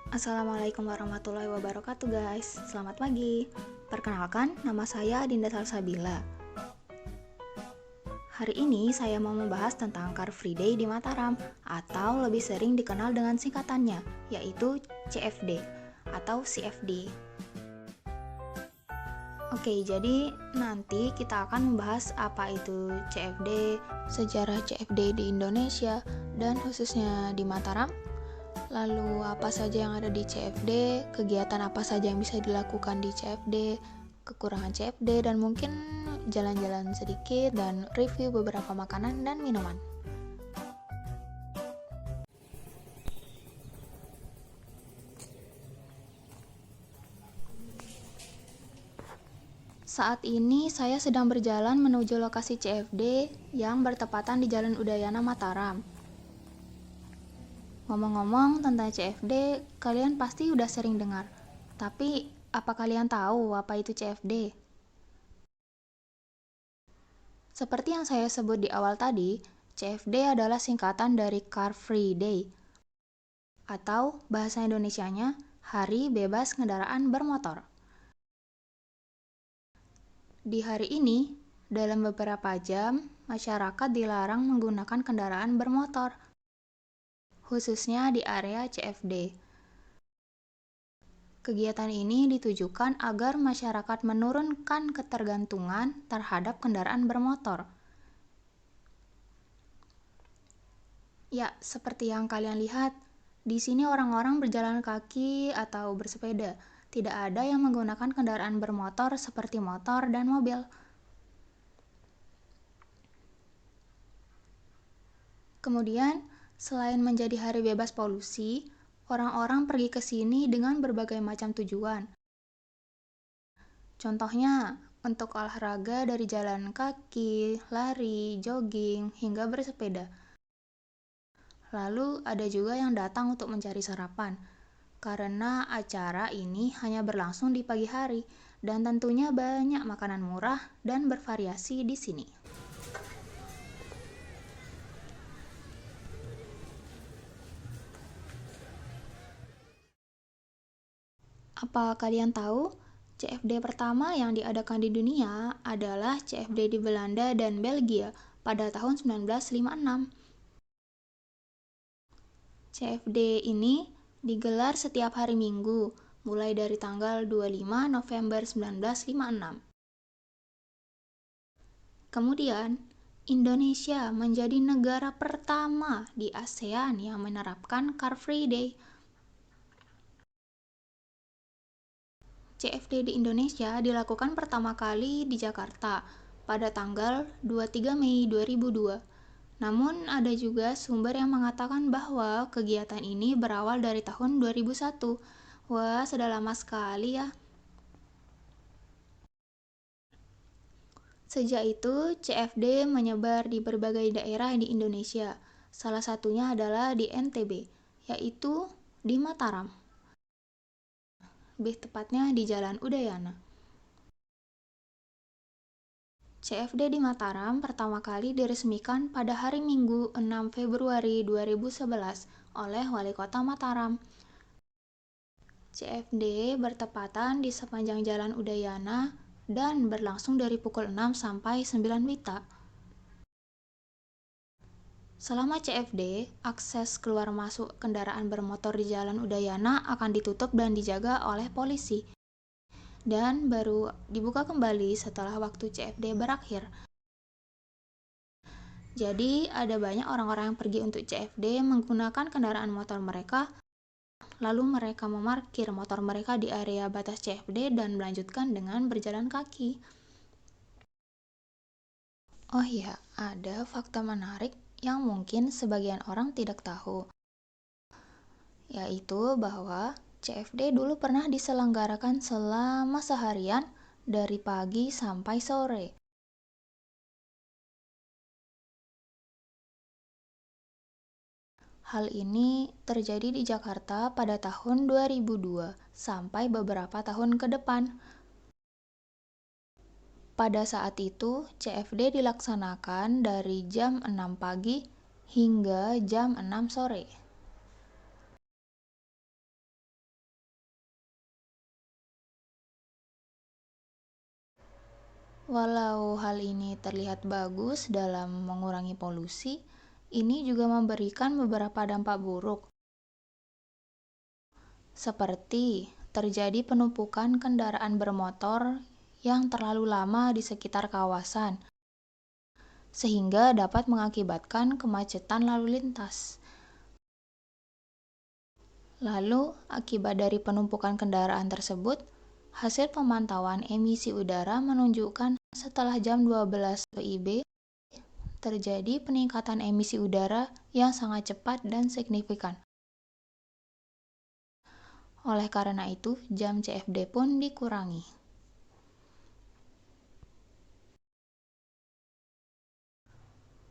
Assalamualaikum warahmatullahi wabarakatuh guys. Selamat pagi. Perkenalkan, nama saya Dinda Salsabila. Hari ini saya mau membahas tentang Car Free Day di Mataram, atau lebih sering dikenal dengan singkatannya, yaitu CFD atau CFD. Oke, jadi nanti kita akan membahas apa itu CFD, sejarah CFD di Indonesia, dan khususnya di Mataram. Lalu apa saja yang ada di CFD, kegiatan apa saja yang bisa dilakukan di CFD, kekurangan CFD, dan mungkin jalan-jalan sedikit dan review beberapa makanan dan minuman. Saat ini saya sedang berjalan menuju lokasi CFD yang bertepatan di Jalan Udayana Mataram. Ngomong-ngomong tentang CFD, kalian pasti udah sering dengar. Tapi, apa kalian tahu apa itu CFD? Seperti yang saya sebut di awal tadi, CFD adalah singkatan dari Car Free Day, atau bahasa Indonesianya, Hari Bebas Kendaraan Bermotor. Di hari ini, dalam beberapa jam, masyarakat dilarang menggunakan kendaraan bermotor, khususnya di area CFD. Kegiatan ini ditujukan agar masyarakat menurunkan ketergantungan terhadap kendaraan bermotor. Ya, seperti yang kalian lihat, di sini orang-orang berjalan kaki atau bersepeda. Tidak ada yang menggunakan kendaraan bermotor seperti motor dan mobil. Kemudian, selain menjadi hari bebas polusi, orang-orang pergi ke sini dengan berbagai macam tujuan. Contohnya, untuk olahraga dari jalan kaki, lari, jogging, hingga bersepeda. Lalu ada juga yang datang untuk mencari sarapan, karena acara ini hanya berlangsung di pagi hari, dan tentunya banyak makanan murah dan bervariasi di sini. Apa kalian tahu? CFD pertama yang diadakan di dunia adalah CFD di Belanda dan Belgia pada tahun 1956. CFD ini digelar setiap hari Minggu, mulai dari tanggal 25 November 1956. Kemudian, Indonesia menjadi negara pertama di ASEAN yang menerapkan Car Free Day. CFD di Indonesia dilakukan pertama kali di Jakarta pada tanggal 23 Mei 2002. Namun ada juga sumber yang mengatakan bahwa kegiatan ini berawal dari tahun 2001. Wah, sudah lama sekali ya. Sejak itu, CFD menyebar di berbagai daerah di Indonesia. Salah satunya adalah di NTB, yaitu di Mataram. Lebih tepatnya di Jalan Udayana. CFD di Mataram pertama kali diresmikan pada hari Minggu 6 Februari 2011 oleh Wali Kota Mataram. CFD bertepatan di sepanjang Jalan Udayana dan berlangsung dari pukul 6 sampai 9 WITA. Selama CFD, akses keluar masuk kendaraan bermotor di Jalan Udayana akan ditutup dan dijaga oleh polisi. Dan baru dibuka kembali setelah waktu CFD berakhir. Jadi, ada banyak orang-orang yang pergi untuk CFD menggunakan kendaraan motor mereka, lalu mereka memarkir motor mereka di area batas CFD dan melanjutkan dengan berjalan kaki. Oh iya, ada fakta menarik yang mungkin sebagian orang tidak tahu, yaitu bahwa CFD dulu pernah diselenggarakan selama seharian dari pagi sampai sore. Hal ini terjadi di Jakarta pada tahun 2002 sampai beberapa tahun ke depan. Pada saat itu, CFD dilaksanakan dari jam 6 pagi hingga jam 6 sore. Walau hal ini terlihat bagus dalam mengurangi polusi, ini juga memberikan beberapa dampak buruk, seperti terjadi penumpukan kendaraan bermotor yang terlalu lama di sekitar kawasan, sehingga dapat mengakibatkan kemacetan lalu lintas. Lalu, akibat dari penumpukan kendaraan tersebut, hasil pemantauan emisi udara menunjukkan setelah jam 12 WIB terjadi peningkatan emisi udara yang sangat cepat dan signifikan. Oleh karena itu, jam CFD pun dikurangi.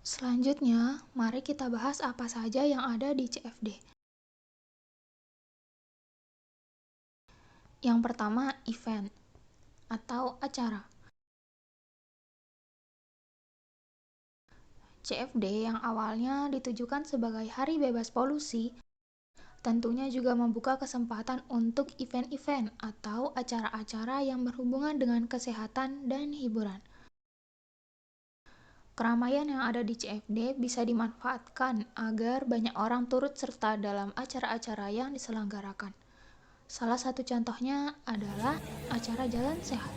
Selanjutnya, mari kita bahas apa saja yang ada di CFD. Yang pertama, event atau acara. CFD yang awalnya ditujukan sebagai Hari Bebas Polusi, tentunya juga membuka kesempatan untuk event-event atau acara-acara yang berhubungan dengan kesehatan dan hiburan. Keramaian yang ada di CFD bisa dimanfaatkan agar banyak orang turut serta dalam acara-acara yang diselenggarakan. Salah satu contohnya adalah acara Jalan Sehat.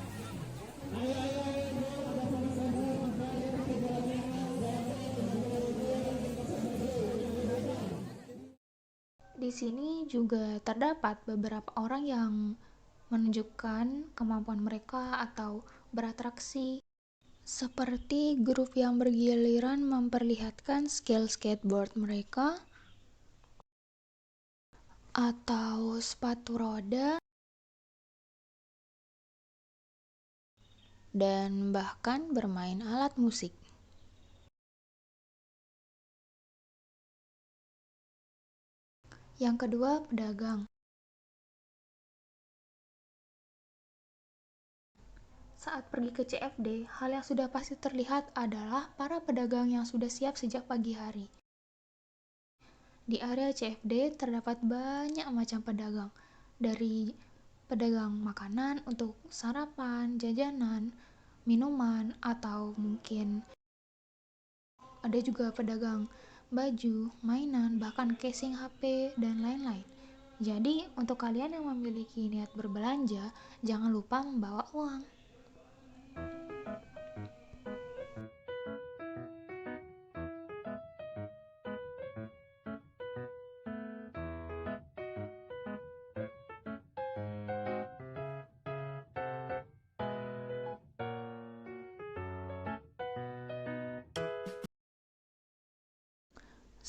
Di sini juga terdapat beberapa orang yang menunjukkan kemampuan mereka atau beratraksi, seperti grup yang bergiliran memperlihatkan skill skateboard mereka, atau sepatu roda, dan bahkan bermain alat musik. Yang kedua, pedagang. Saat pergi ke CFD, hal yang sudah pasti terlihat adalah para pedagang yang sudah siap sejak pagi hari. Di area CFD terdapat banyak macam pedagang, dari pedagang makanan untuk sarapan, jajanan, minuman, atau mungkin ada juga pedagang baju, mainan, bahkan casing HP, dan lain-lain. Jadi, untuk kalian yang memiliki niat berbelanja, jangan lupa membawa uang.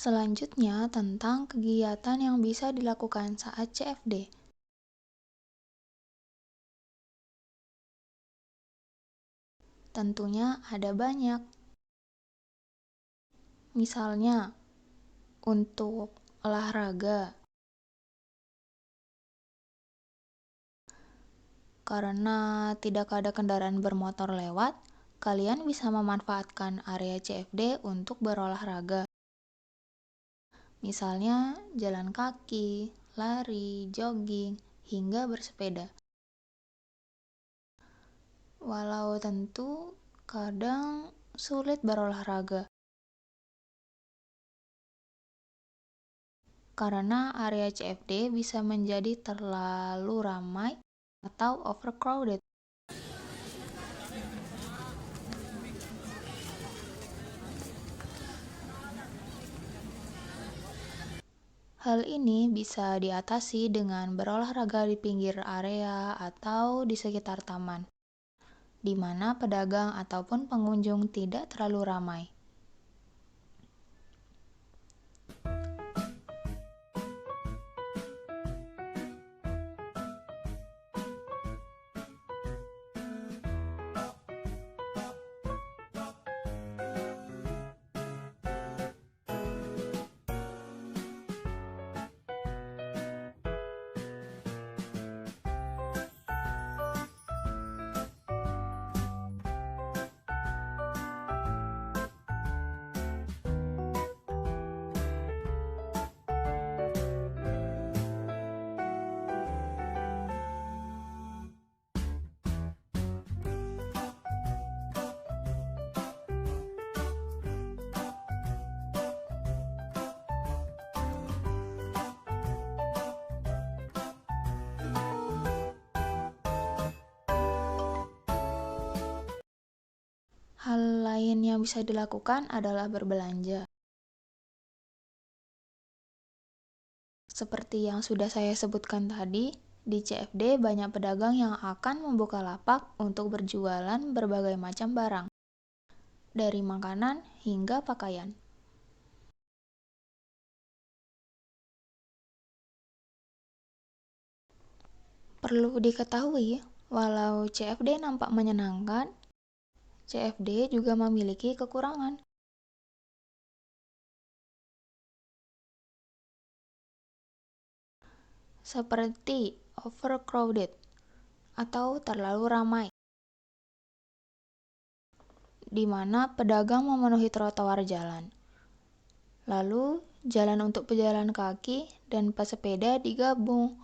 Selanjutnya, tentang kegiatan yang bisa dilakukan saat CFD. Tentunya ada banyak. Misalnya, untuk olahraga. Karena tidak ada kendaraan bermotor lewat, kalian bisa memanfaatkan area CFD untuk berolahraga. Misalnya, jalan kaki, lari, jogging, hingga bersepeda. Walau tentu kadang sulit berolahraga, karena area CFD bisa menjadi terlalu ramai atau overcrowded. Hal ini bisa diatasi dengan berolahraga di pinggir area atau di sekitar taman, di mana pedagang ataupun pengunjung tidak terlalu ramai. Hal lain yang bisa dilakukan adalah berbelanja. Seperti yang sudah saya sebutkan tadi, di CFD banyak pedagang yang akan membuka lapak untuk berjualan berbagai macam barang, dari makanan hingga pakaian. Perlu diketahui, walau CFD nampak menyenangkan, CFD juga memiliki kekurangan. Seperti overcrowded atau terlalu ramai, di mana pedagang memenuhi trotoar jalan. Lalu, jalan untuk pejalan kaki dan pesepeda digabung.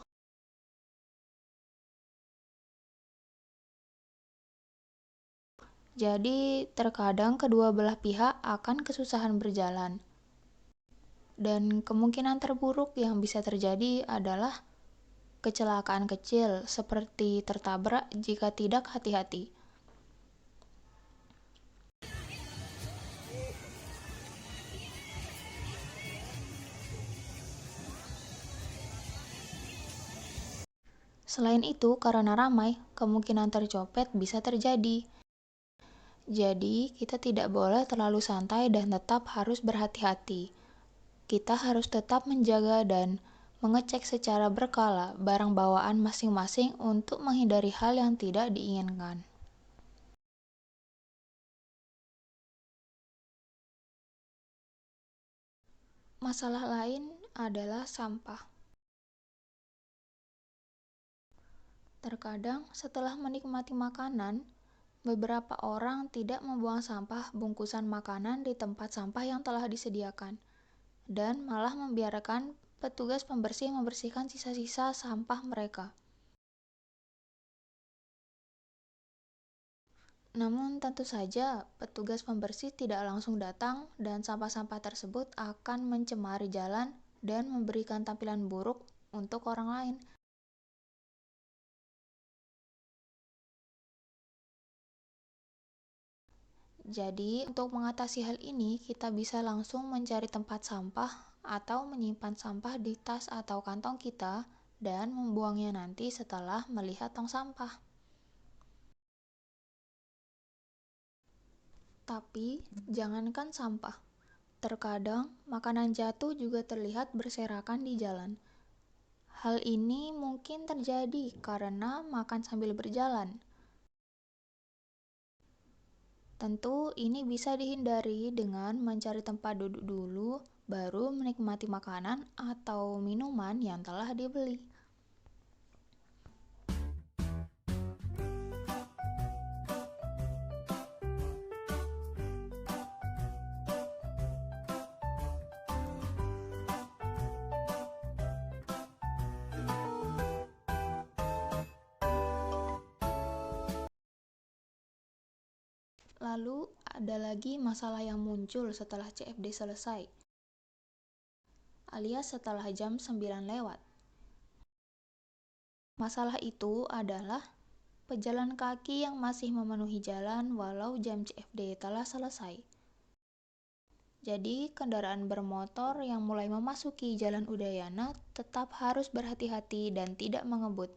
Jadi, terkadang kedua belah pihak akan kesusahan berjalan. Dan kemungkinan terburuk yang bisa terjadi adalah kecelakaan kecil seperti tertabrak jika tidak hati-hati. Selain itu, karena ramai, kemungkinan tercopet bisa terjadi. Jadi, kita tidak boleh terlalu santai dan tetap harus berhati-hati. Kita harus tetap menjaga dan mengecek secara berkala barang bawaan masing-masing untuk menghindari hal yang tidak diinginkan. Masalah lain adalah sampah. Terkadang, setelah menikmati makanan, beberapa orang tidak membuang sampah bungkusan makanan di tempat sampah yang telah disediakan, dan malah membiarkan petugas pembersih membersihkan sisa-sisa sampah mereka. Namun tentu saja, petugas pembersih tidak langsung datang dan sampah-sampah tersebut akan mencemari jalan dan memberikan tampilan buruk untuk orang lain. Jadi, untuk mengatasi hal ini, kita bisa langsung mencari tempat sampah atau menyimpan sampah di tas atau kantong kita dan membuangnya nanti setelah melihat tong sampah. Tapi, jangankan sampah. Terkadang, makanan jatuh juga terlihat berserakan di jalan. Hal ini mungkin terjadi karena makan sambil berjalan. Tentu ini bisa dihindari dengan mencari tempat duduk dulu, baru menikmati makanan atau minuman yang telah dibeli. Lalu ada lagi masalah yang muncul setelah CFD selesai, alias setelah jam 9 lewat. Masalah itu adalah pejalan kaki yang masih memenuhi jalan walau jam CFD telah selesai. Jadi, kendaraan bermotor yang mulai memasuki Jalan Udayana tetap harus berhati-hati dan tidak mengebut.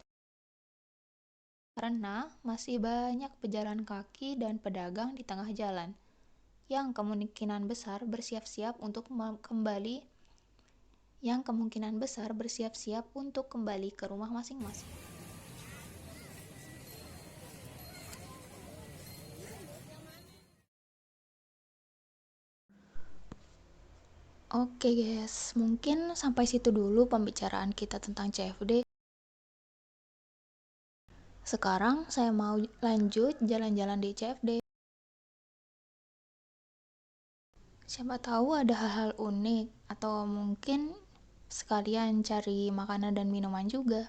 Karena masih banyak pejalan kaki dan pedagang di tengah jalan yang kemungkinan besar bersiap-siap untuk kembali ke rumah masing-masing. Oke guys, mungkin sampai situ dulu pembicaraan kita tentang CFD. Sekarang saya mau lanjut jalan-jalan di CFD. Siapa tahu ada hal-hal unik atau mungkin sekalian cari makanan dan minuman juga.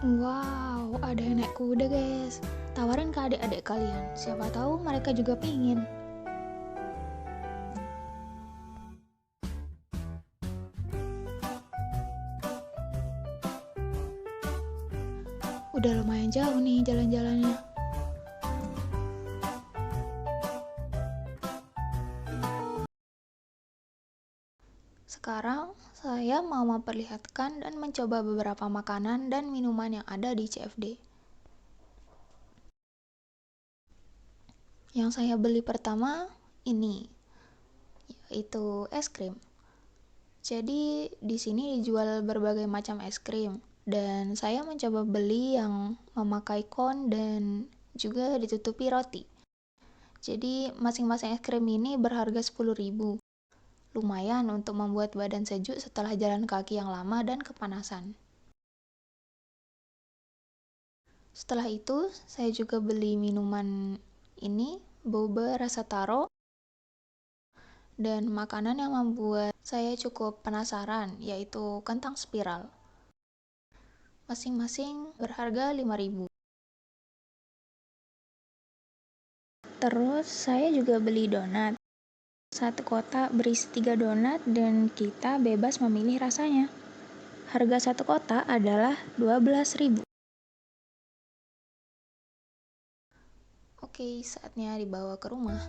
Wow, ada yang naik kuda guys. Tawarin ke adik-adik kalian, siapa tahu mereka juga pingin. Udah lumayan jauh nih jalan-jalannya. Sekarang saya mau memperlihatkan dan mencoba beberapa makanan dan minuman yang ada di CFD. Yang saya beli pertama ini, yaitu es krim. Jadi di sini dijual berbagai macam es krim dan saya mencoba beli yang memakai kon dan juga ditutupi roti. Jadi masing-masing es krim ini berharga 10.000. Lumayan untuk membuat badan sejuk setelah jalan kaki yang lama dan kepanasan. Setelah itu, saya juga beli minuman ini, boba rasa taro, dan makanan yang membuat saya cukup penasaran, yaitu kentang spiral. Masing-masing berharga 5.000. Terus, saya juga beli donat. Satu kotak berisi 3 donat dan kita bebas memilih rasanya. Harga satu kotak adalah 12.000. Oke, saatnya dibawa ke rumah.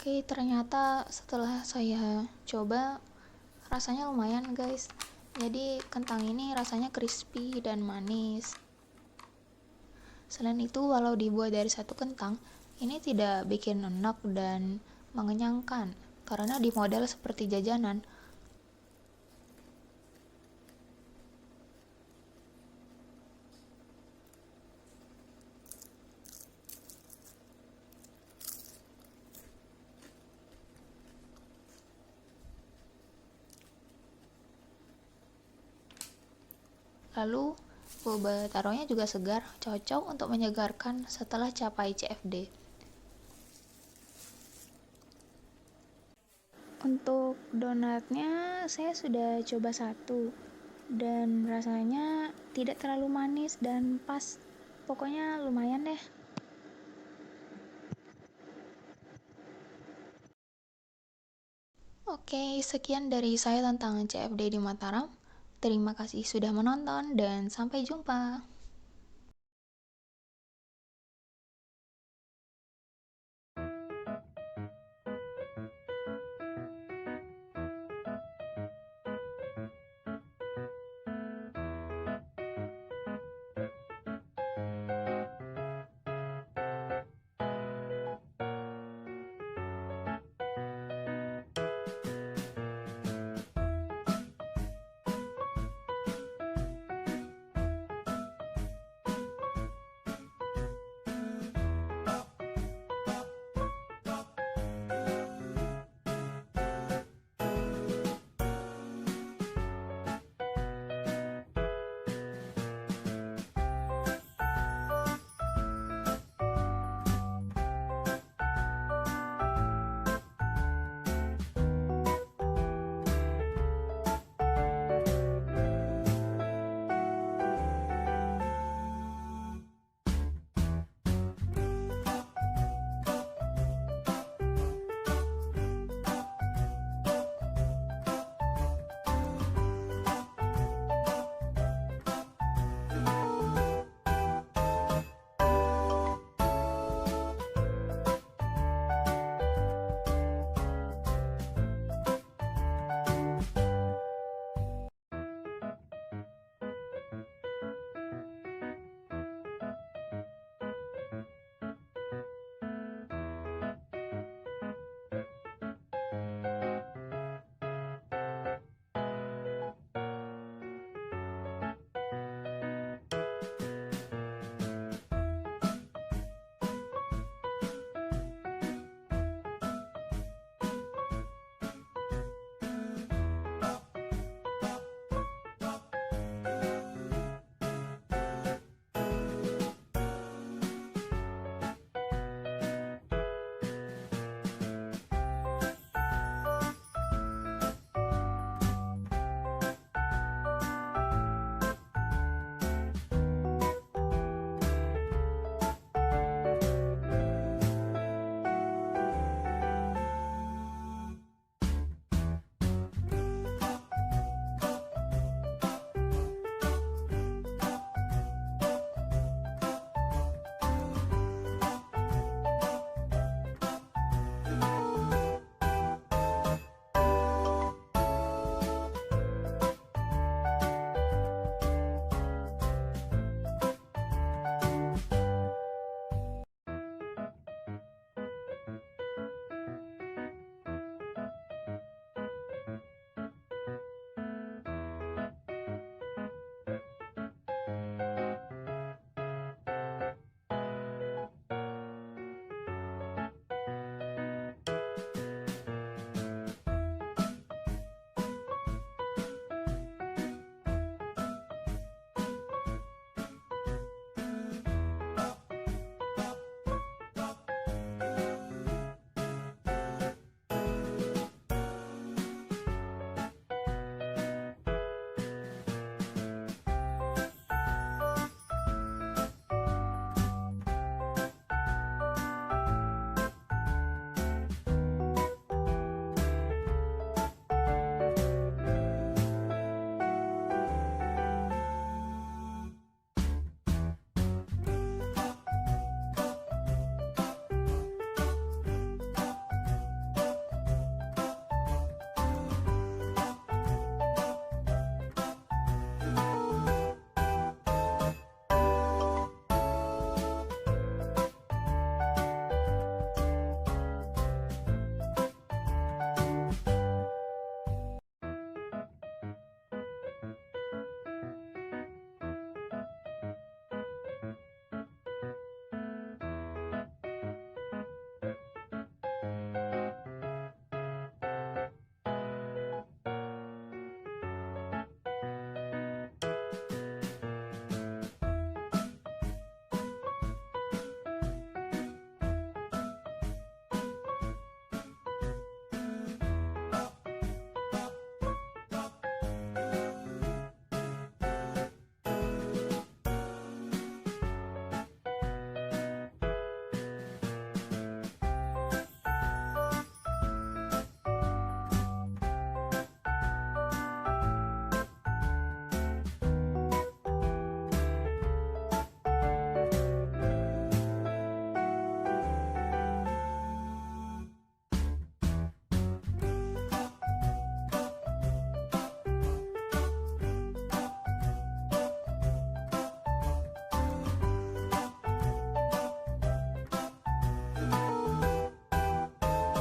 Oke, ternyata setelah saya coba rasanya lumayan guys. Jadi kentang ini rasanya crispy dan manis. Selain itu, walau dibuat dari satu kentang, ini tidak bikin enak dan mengenyangkan karena di model seperti jajanan. Lalu boba taronya juga segar, cocok untuk menyegarkan setelah capai CFD. Untuk donatnya saya sudah coba satu dan rasanya tidak terlalu manis dan pas, pokoknya lumayan deh. Oke, sekian dari saya tentang CFD di Mataram. Terima kasih sudah menonton dan sampai jumpa.